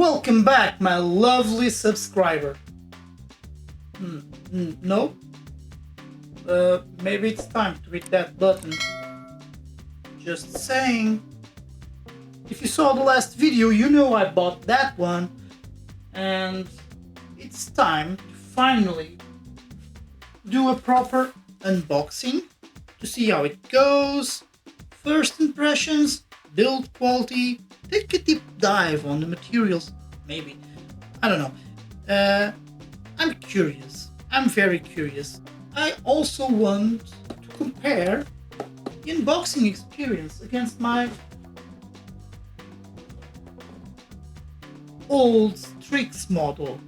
Welcome back, my lovely subscriber. No? Maybe it's time to hit that button. Just saying. If you saw the last video, you know I bought that one. And it's time to finally do a proper unboxing to see how it goes. First impressions, build quality, take a deep dive on the materials, maybe. I don't know. I'm curious. I'm very curious. I also want to compare the unboxing experience against my old Strix model.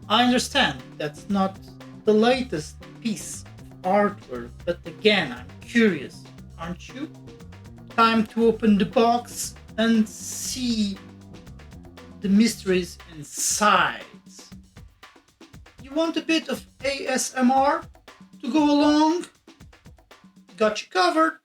I understand that's not the latest piece of artwork, but again, I'm curious, aren't you? Time to open the box and see the mysteries inside. You want a bit of ASMR to go along? Got you covered.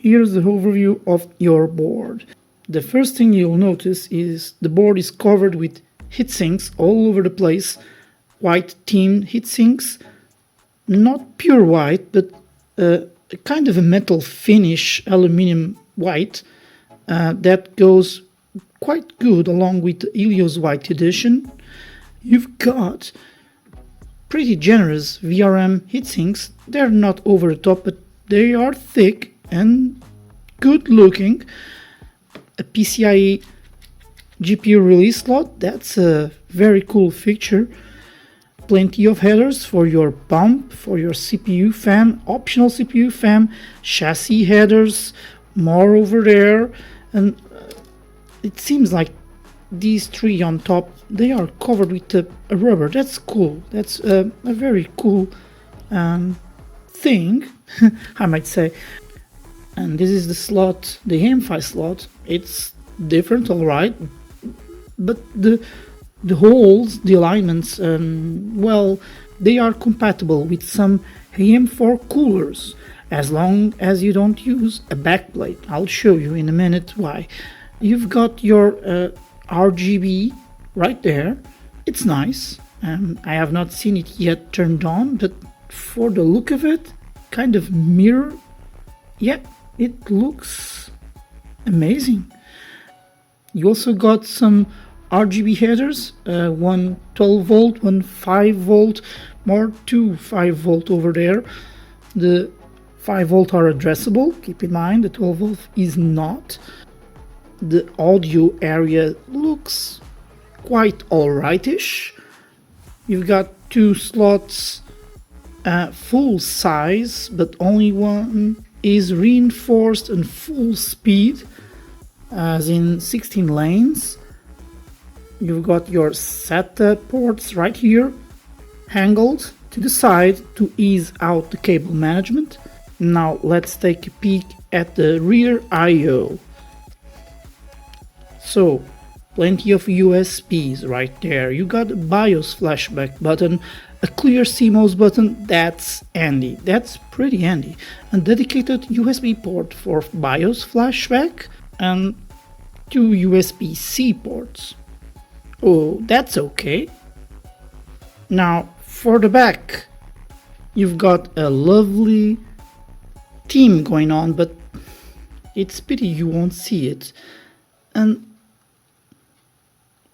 here's the overview of your board. The first thing you'll notice is the board is covered with heatsinks all over the place, white team heatsinks, not pure white, but a kind of a metal finish, aluminum white, that goes quite good along with the Helios White Edition. You've got pretty generous VRM heatsinks. They're not over the top, but they are thick and good looking. A PCIe GPU release slot, that's a very cool feature. Plenty of headers for your pump, for your CPU fan, optional CPU fan, chassis headers, more over there, and it seems like these three on top, they are covered with a rubber. That's cool. That's a very cool thing, I might say. And this is the slot, the AM5 slot. It's different, alright, but the holes, the alignments, well, they are compatible with some AM4 coolers, as long as you don't use a backplate. I'll show you in a minute why. You've got your RGB right there. It's nice. I have not seen it yet turned on, but for the look of it, kind of mirror, yeah, it looks amazing. You also got some RGB headers, one 12 volt, one 5 volt, more two 5 volt over there. The 5 volt are addressable, keep in mind, the 12 volt is not. The audio area looks quite alrightish. You've got two slots full size, but only one is reinforced and full speed, as in 16 lanes. You've got your SATA ports right here, angled to the side to ease out the cable management. Now let's take a peek at the rear I/O. So, plenty of USBs right there. You got a BIOS flashback button, a clear CMOS button, that's handy. That's pretty handy. A dedicated USB port for BIOS flashback and two USB-C ports. Oh, that's okay. Now, for the back, you've got a lovely theme going on, but it's pity you won't see it. And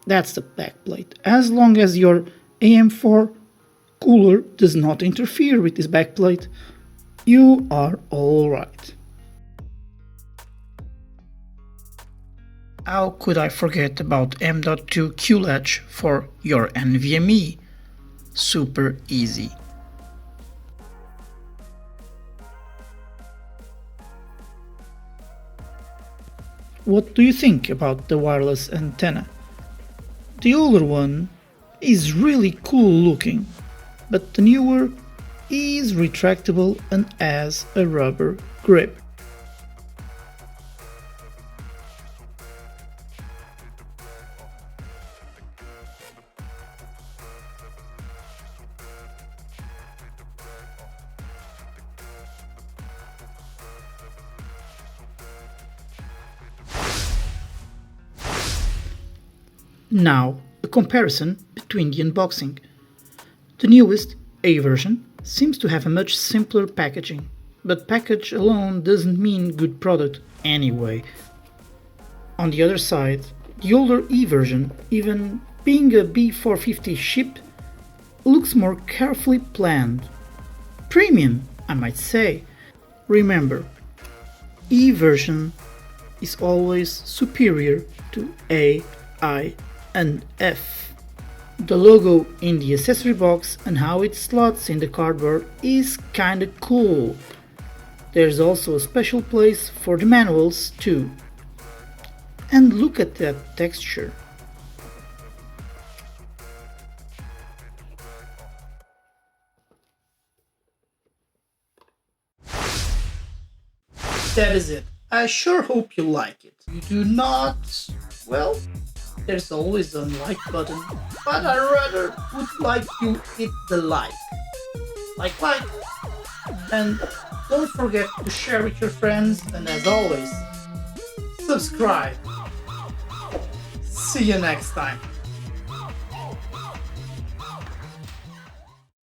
that's the backplate. As long as your AM4 cooler does not interfere with this backplate, you are alright. How could I forget about M.2 QLatch for your NVMe? Super easy. What do you think about the wireless antenna? The older one is really cool looking, but the newer is retractable and has a rubber grip. Now, a comparison between the unboxing. The newest, A version, seems to have a much simpler packaging, but package alone doesn't mean good product anyway. On the other side, the older E version, even being a B450 chip, looks more carefully planned. Premium, I might say. Remember, E version is always superior to A, I, and F. The logo in the accessory box and how it slots in the cardboard is kinda cool. There's also a special place for the manuals too. And look at that texture. That is it. I sure hope you like it. You do not, well, there's always a like button, but I rather would like you hit the like, and Don't forget to share with your friends, and as always, subscribe. See you next time.